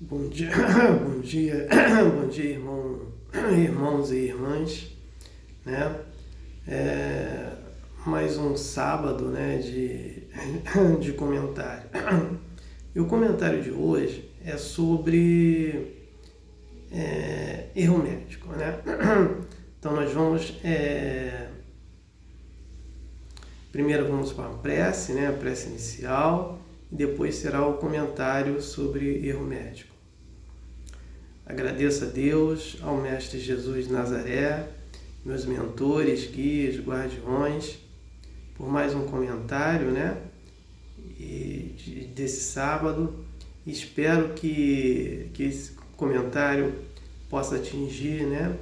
Bom dia, bom dia, bom dia, irmãos e irmãs, né? Mais um sábado, né, de comentário. E o comentário de hoje é sobre erro médico, né? Então nós vamos primeiro vamos para a prece, né, a prece inicial, e depois será o comentário sobre erro médico. Agradeço a Deus, ao Mestre Jesus de Nazaré, meus mentores, guias, guardiões, por mais um comentário, né, desse sábado. Espero que esse comentário possa atingir, né,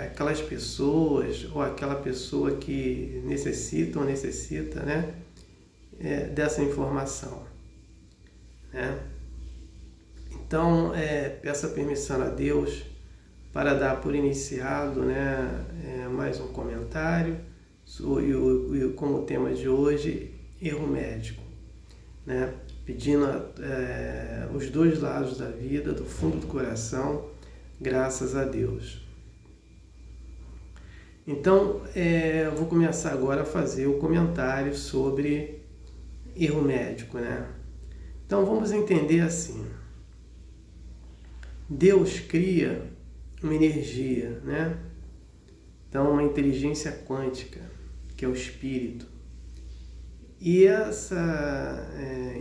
aquelas pessoas ou aquela pessoa que necessita, né, dessa informação, né? Então, peço a permissão a Deus para dar por iniciado, né, mais um comentário como tema de hoje, erro médico, né? Pedindo os dois lados da vida, do fundo do coração, graças a Deus. Então, eu vou começar agora a fazer o comentário sobre erro médico, né? Então, vamos entender assim. Deus cria uma energia, né? Então, uma inteligência quântica, que é o espírito. E essa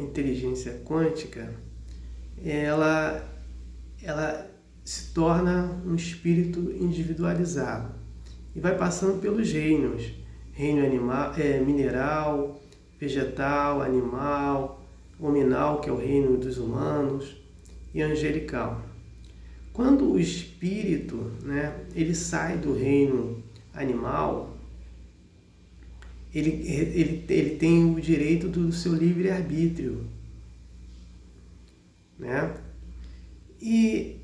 inteligência quântica, ela se torna um espírito individualizado e vai passando pelos reinos, reino animal, mineral, vegetal, animal, hominal, que é o reino dos humanos, e angelical. Quando o espírito, né, ele sai do reino animal, ele tem o direito do seu livre-arbítrio, né? E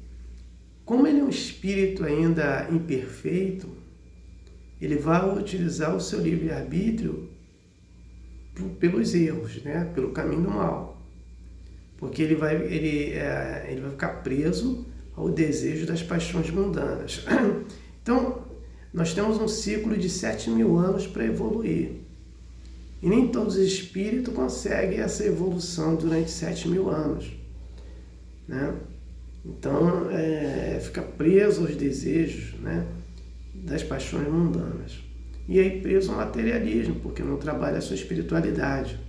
como ele é um espírito ainda imperfeito, ele vai utilizar o seu livre-arbítrio pelos erros, né? Pelo caminho do mal. Porque ele vai ficar preso ao desejo das paixões mundanas. Então, nós temos um ciclo de 7.000 anos para evoluir. E nem todos os espíritos conseguem essa evolução durante 7.000 anos, né? Então, fica preso aos desejos, né, das paixões mundanas. E aí preso ao materialismo, porque não trabalha a sua espiritualidade.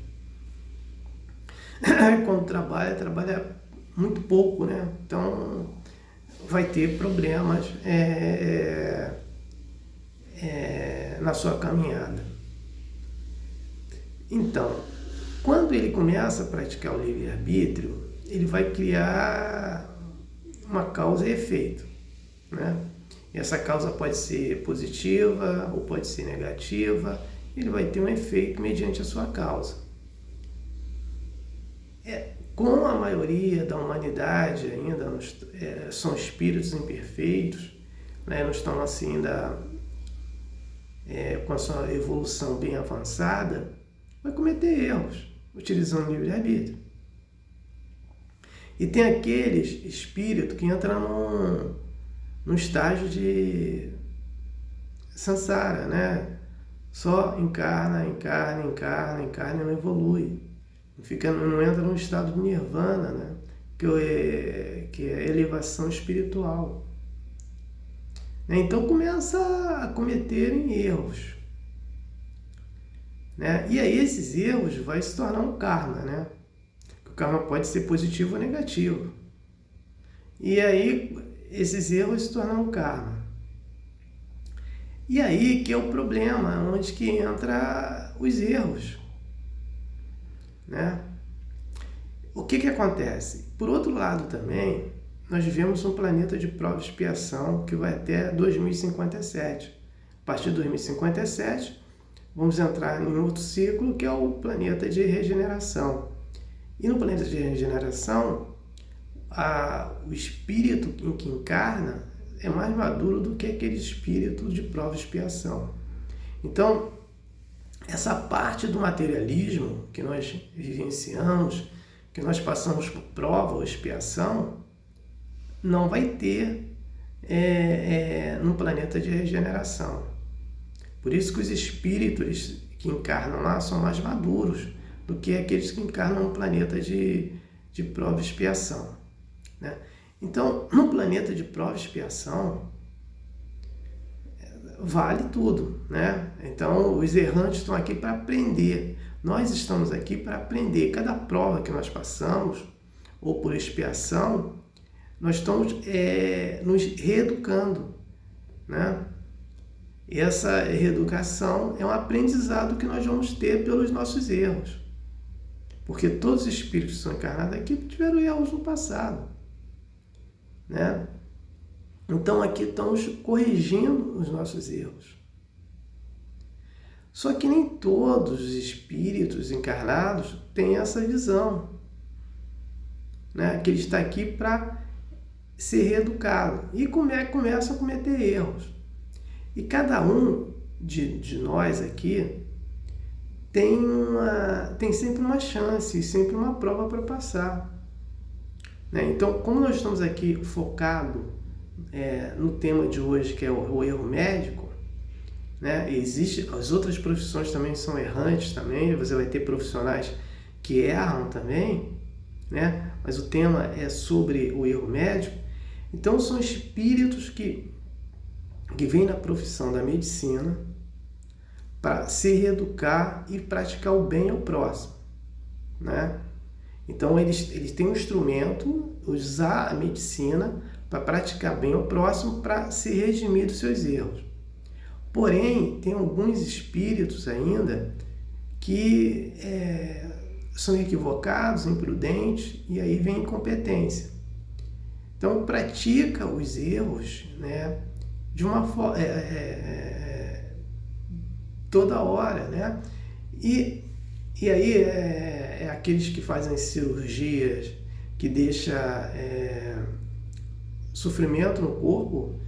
Quando trabalha muito pouco, né? Então, vai ter problemas na sua caminhada. Então, quando ele começa a praticar o livre-arbítrio, ele vai criar uma causa e efeito, né? E essa causa pode ser positiva ou pode ser negativa, ele vai ter um efeito mediante a sua causa. Como a maioria da humanidade ainda são espíritos imperfeitos, né, não estão assim ainda com a sua evolução bem avançada, vai cometer erros utilizando o livre-arbítrio. E tem aqueles espíritos que entram num estágio de samsara, né? Só encarna e não evolui. Não entra num estado de nirvana, né? Que é elevação espiritual. Então começa a cometerem erros, né? E aí esses erros vai se tornar um karma, né? O karma pode ser positivo ou negativo. E aí esses erros se tornam um karma. E aí que é o problema, onde que entra os erros, né? O que acontece? Por outro lado também, nós vivemos um planeta de prova e expiação que vai até 2057. A partir de 2057, vamos entrar em outro ciclo, que é o planeta de regeneração. E no planeta de regeneração, o espírito em que encarna é mais maduro do que aquele espírito de prova e expiação. Então, essa parte do materialismo que nós vivenciamos, que nós passamos por prova ou expiação, não vai ter no planeta de regeneração. Por isso que os espíritos que encarnam lá são mais maduros do que aqueles que encarnam no planeta de prova e expiação, né? Então, no planeta de prova e expiação, vale tudo, né? Então, os errantes estão aqui para aprender. Nós estamos aqui para aprender. Cada prova que nós passamos, ou por expiação, nós estamos nos reeducando, né? E essa reeducação é um aprendizado que nós vamos ter pelos nossos erros. Porque todos os espíritos que são encarnados aqui tiveram erros no passado, né? Então aqui estamos corrigindo os nossos erros. Só que nem todos os espíritos encarnados têm essa visão, né? Que ele está aqui para ser reeducado e começa a cometer erros. E cada um de nós aqui tem sempre uma chance, sempre uma prova para passar, né? Então, como nós estamos aqui focados no tema de hoje, que é o erro médico, né? Existe, as outras profissões também são errantes também, você vai ter profissionais que erram também, né? Mas o tema é sobre o erro médico. Então, são espíritos que vêm na profissão da medicina para se reeducar e praticar o bem ao próximo, né? Então, eles têm um instrumento, usar a medicina para praticar bem ao próximo, para se redimir dos seus erros. Porém, tem alguns espíritos ainda que são equivocados, imprudentes, e aí vem incompetência. Então, pratica os erros, né, de uma forma toda hora, né? E aí aqueles que fazem cirurgias que deixa sofrimento no corpo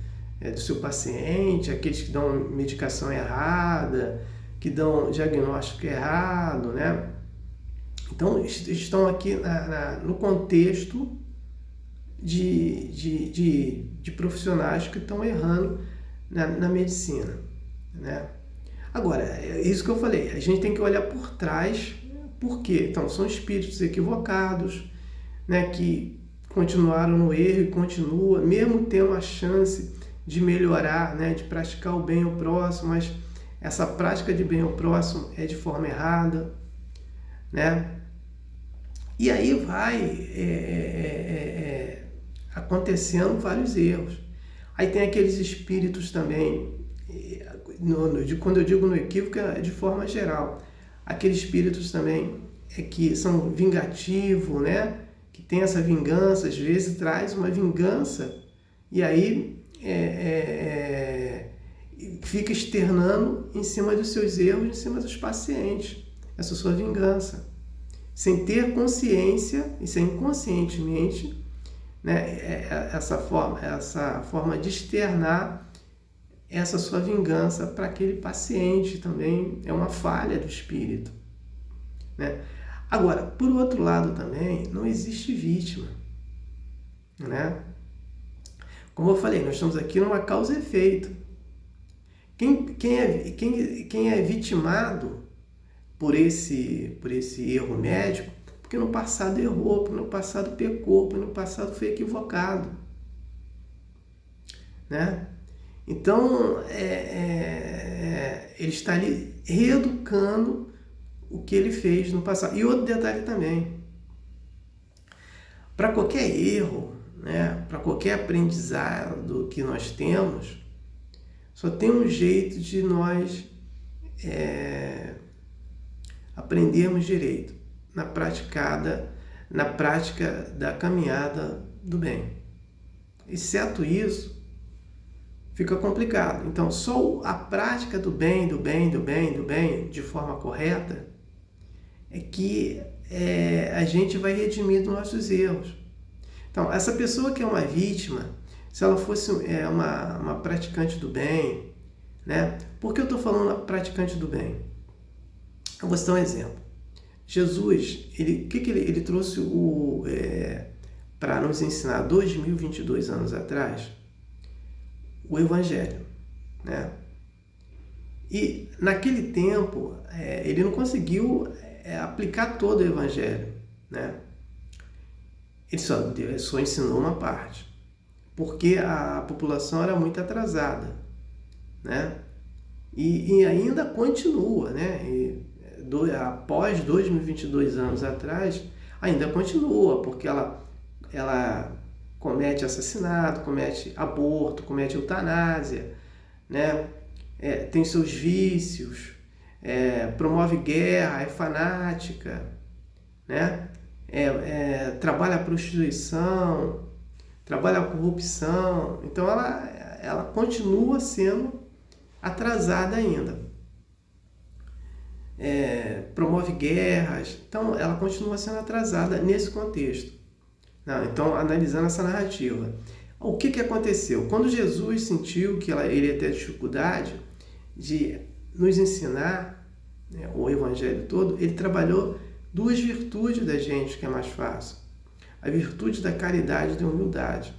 do seu paciente, aqueles que dão medicação errada, que dão diagnóstico errado, né? Então, estão aqui no contexto de profissionais que estão errando na medicina, né? Agora, é isso que eu falei, a gente tem que olhar por trás. Por quê? Então, são espíritos equivocados, né, que continuaram no erro e continuam, mesmo tendo a chance de melhorar, né, de praticar o bem ao próximo, mas essa prática de bem ao próximo é de forma errada, né? E aí vai acontecendo vários erros. Aí tem aqueles espíritos também, quando eu digo no equívoco, é de forma geral. Aqueles espíritos também que são vingativos, né? Que tem essa vingança, às vezes traz uma vingança e aí fica externando em cima dos seus erros, em cima dos pacientes, essa sua vingança, sem ter consciência e sem inconscientemente, né, essa forma de externar essa sua vingança para aquele paciente também é uma falha do espírito, né? Agora, por outro lado também, não existe vítima, né? Como eu falei, nós estamos aqui numa causa e efeito. Quem é vitimado por esse erro médico, porque no passado errou, porque no passado pecou, porque no passado foi equivocado, né? Então, ele está ali reeducando o que ele fez no passado. E outro detalhe também, para qualquer erro, né, para qualquer aprendizado que nós temos, só tem um jeito de nós aprendermos direito, na prática da caminhada do bem. Exceto isso, fica complicado. Então, só a prática do bem, de forma correta, é que a gente vai redimir dos nossos erros. Então, essa pessoa que é uma vítima, se ela fosse uma praticante do bem, né? Por que eu estou falando praticante do bem? Eu vou citar um exemplo. Jesus, ele trouxe para nos ensinar 2022 anos atrás o Evangelho, né? E naquele tempo ele não conseguiu aplicar todo o Evangelho, né? Ele só ensinou uma parte, porque a população era muito atrasada, né? E ainda continua, né? Após 2022 anos atrás, ainda continua, porque ela comete assassinato, comete aborto, comete eutanásia, né? Tem seus vícios, promove guerra, é fanática, né? Trabalha a prostituição, trabalha a corrupção. Então ela continua sendo atrasada ainda. Promove guerras. Então ela continua sendo atrasada nesse contexto. Não, então, analisando essa narrativa, o que aconteceu? Quando Jesus sentiu que ele ia ter dificuldade de nos ensinar, né, o Evangelho todo, ele trabalhou duas virtudes da gente, que é mais fácil. A virtude da caridade e da humildade.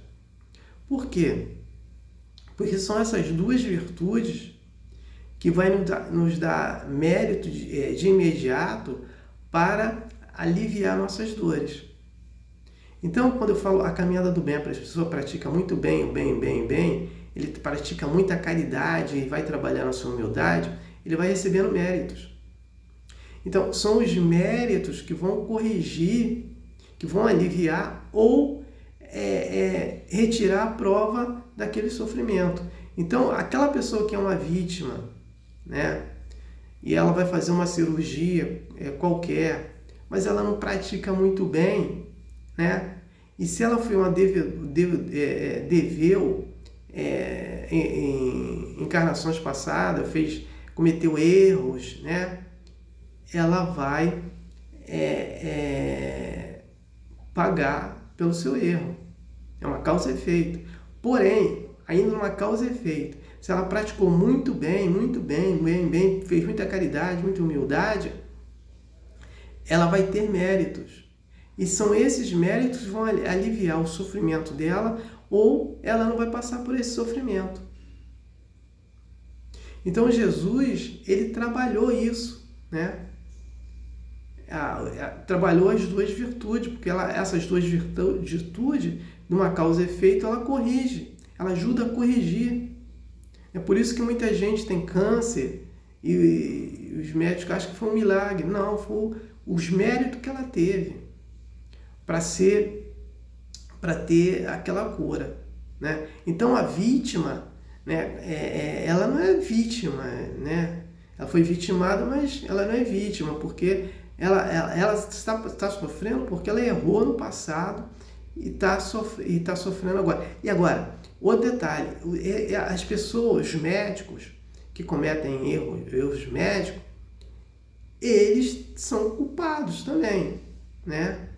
Por quê? Porque são essas duas virtudes que vai nos dar mérito de imediato para aliviar nossas dores. Então, quando eu falo a caminhada do bem, a pessoa pratica muito bem, o bem, ele pratica muita caridade e vai trabalhar na sua humildade, ele vai recebendo méritos. Então, são os méritos que vão corrigir, que vão aliviar ou retirar a prova daquele sofrimento. Então, aquela pessoa que é uma vítima, né, e ela vai fazer uma cirurgia qualquer, mas ela não pratica muito bem, né? E se ela foi uma deveu em encarnações passadas, cometeu erros, né? Ela vai pagar pelo seu erro. É uma causa e efeito. Porém, ainda numa causa e efeito, se ela praticou muito bem, fez muita caridade, muita humildade, ela vai ter méritos. E são esses méritos que vão aliviar o sofrimento dela, ou ela não vai passar por esse sofrimento. Então Jesus, ele trabalhou isso, né? Trabalhou as duas virtudes, porque essas duas virtudes, numa causa e efeito, ela corrige, ela ajuda a corrigir. É por isso que muita gente tem câncer e os médicos acham que foi um milagre. Não, foi os méritos que ela teve para ter aquela cura, né? Então a vítima, né, ela não é vítima, né? Ela foi vitimada, mas ela não é vítima, porque ela está sofrendo porque ela errou no passado e está sofrendo agora. E agora, outro detalhe, as pessoas, os médicos que cometem erros médicos, eles são culpados também, né?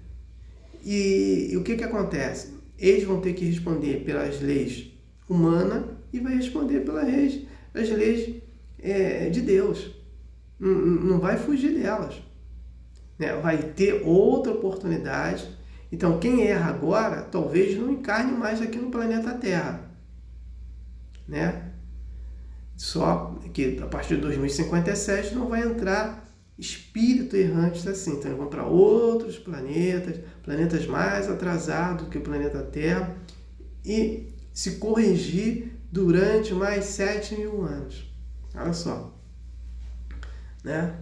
E o que acontece? Eles vão ter que responder pelas leis humanas e vai responder pelas leis de Deus. Não vai fugir delas, né? Vai ter outra oportunidade. Então, quem erra agora, talvez não encarne mais aqui no planeta Terra, né? Só que a partir de 2057 não vai entrar espírito errantes assim. Então, eles vão para outros planetas mais atrasados que o planeta Terra, e se corrigir durante mais 7.000 anos. Olha só, né?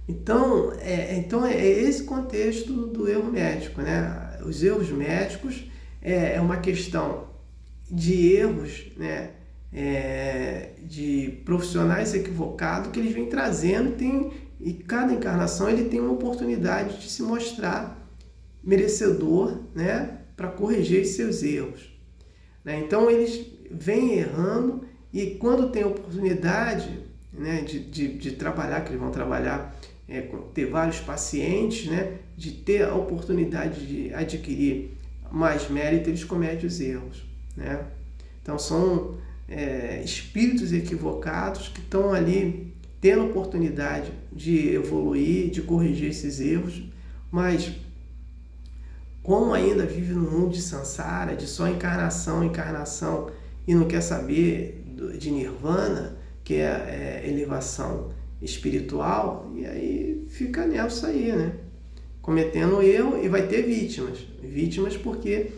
Então é esse contexto do erro médico, né? Os erros médicos é uma questão de erros, né? De profissionais equivocados que eles vêm trazendo, e cada encarnação ele tem uma oportunidade de se mostrar merecedor, né? Para corrigir seus erros, né? Então eles vêm errando, e quando tem oportunidade, né, de trabalhar, que eles vão trabalhar, ter vários pacientes, né, de ter a oportunidade de adquirir mais mérito, eles cometem os erros, né? Então são espíritos equivocados que estão ali tendo oportunidade de evoluir, de corrigir esses erros, mas como ainda vive no mundo de samsara, de só encarnação, e não quer saber de nirvana, que é elevação espiritual, e aí fica nessa aí, né? Cometendo erro, e vai ter vítimas porque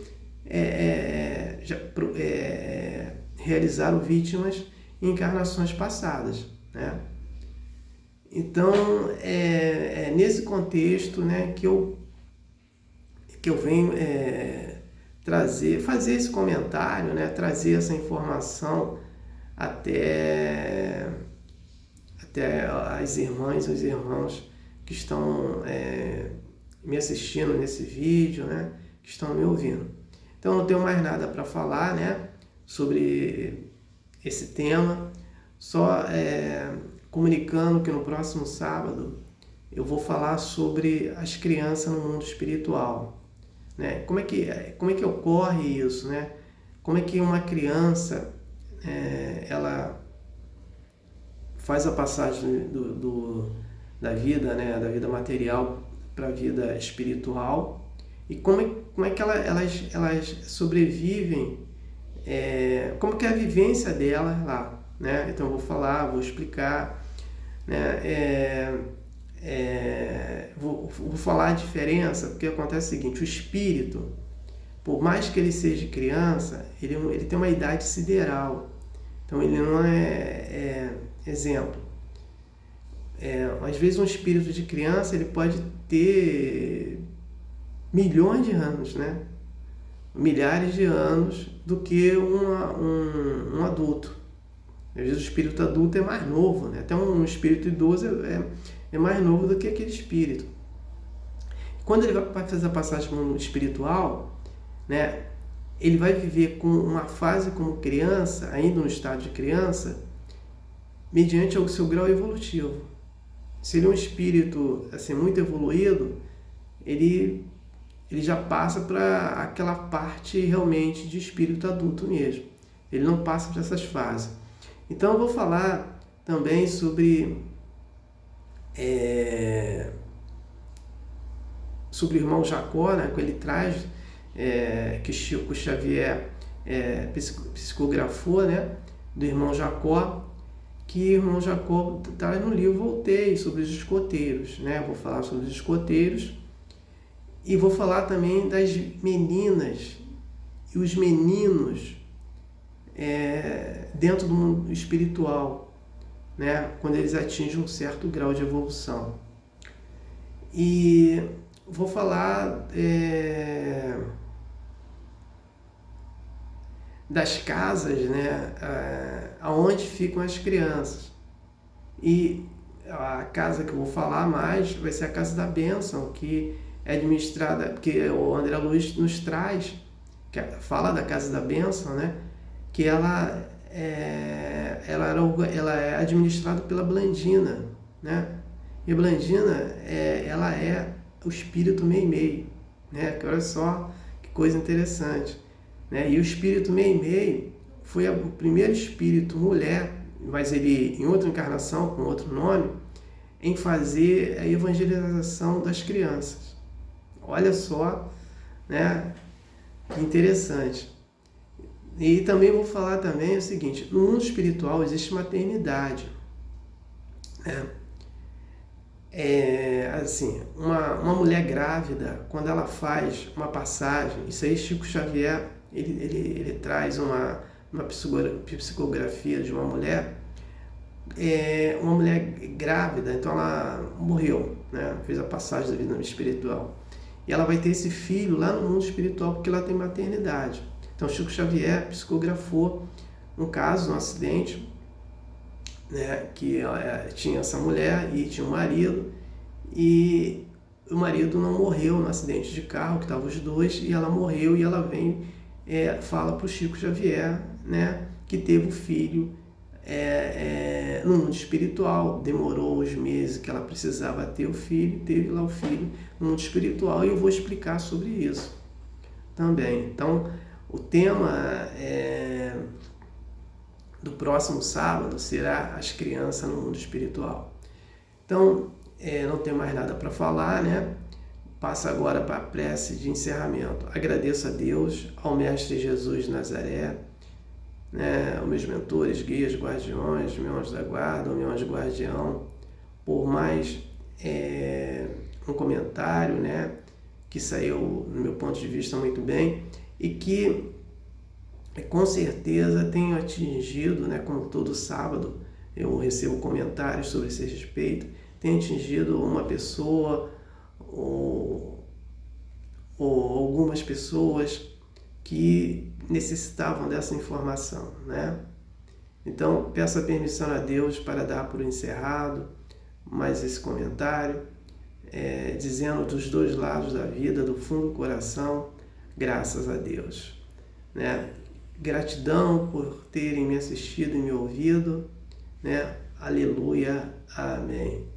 realizaram vítimas em encarnações passadas, né? Então, nesse contexto, né, que eu venho fazer esse comentário, né, trazer essa informação até as irmãs e os irmãos que estão me assistindo nesse vídeo, né, que estão me ouvindo. Então, não tenho mais nada para falar, né, sobre esse tema, só comunicando que no próximo sábado eu vou falar sobre as crianças no mundo espiritual, né? Como é que ocorre isso, né? Como é que uma criança ela faz a passagem da vida, né, da vida material para a vida espiritual, e como é que elas sobrevivem, como que é a vivência delas lá, né? Então eu vou explicar, né? Vou falar a diferença, porque acontece o seguinte: o espírito, por mais que ele seja criança, ele tem uma idade sideral, então ele não exemplo. Às vezes um espírito de criança ele pode ter milhões de anos, né? Milhares de anos do que um adulto. Às vezes o espírito adulto é mais novo, né? Até um espírito idoso é mais novo do que aquele espírito. Quando ele vai fazer a passagem para o mundo espiritual, né, ele vai viver com uma fase como criança, ainda no estado de criança, mediante o seu grau evolutivo. Se ele é um espírito assim, muito evoluído, ele já passa para aquela parte realmente de espírito adulto mesmo. Ele não passa por essas fases. Então eu vou falar também sobre o irmão Jacó, né, que ele traz, que Chico Xavier psicografou, né, do irmão Jacó, que o irmão Jacó traz no livro Voltei, sobre os escoteiros, né? Vou falar sobre os escoteiros e vou falar também das meninas e os meninos dentro do mundo espiritual, né, quando eles atingem um certo grau de evolução. E vou falar das casas, né, aonde ficam as crianças. E a casa que eu vou falar mais vai ser a Casa da Bênção, que é administrada, porque o André Luiz nos traz, fala da Casa da Bênção, né, que ela é administrada pela Blandina, né? E a Blandina ela é o espírito Meimei, né? Que olha só que coisa interessante, né? E o espírito Meimei foi o primeiro espírito mulher, mas ele em outra encarnação com outro nome, em fazer a evangelização das crianças. Olha só, né? Que interessante. E também vou falar também o seguinte: no mundo espiritual existe maternidade, né? Assim, uma mulher grávida, quando ela faz uma passagem, isso aí Chico Xavier ele traz uma psicografia de uma mulher grávida, então ela morreu, né? Fez a passagem da vida espiritual, e ela vai ter esse filho lá no mundo espiritual porque ela tem maternidade. Então Chico Xavier psicografou um caso, um acidente, né, que tinha essa mulher e tinha um marido, e o marido não morreu no acidente de carro, que estavam os dois, e ela morreu, e ela vem, fala para o Chico Xavier, né, que teve o filho no mundo espiritual, demorou os meses que ela precisava ter o filho, teve lá o filho no mundo espiritual, e eu vou explicar sobre isso também. Então, o tema do próximo sábado será as crianças no mundo espiritual. Então, não tem mais nada para falar, né? Passa agora para a prece de encerramento. Agradeço a Deus, ao Mestre Jesus de Nazaré, né, aos meus mentores, guias, guardiões, meu anjo da guarda, meu anjo guardião, por mais um comentário, né, que saiu, no meu ponto de vista, muito bem, e que com certeza tenho atingido, né, como todo sábado eu recebo comentários sobre esse respeito, tenho atingido uma pessoa ou algumas pessoas que necessitavam dessa informação, né? Então, peço a permissão a Deus para dar por encerrado mais esse comentário, dizendo dos dois lados da vida, do fundo do coração, graças a Deus, né? Gratidão por terem me assistido e me ouvido, né? Aleluia, amém.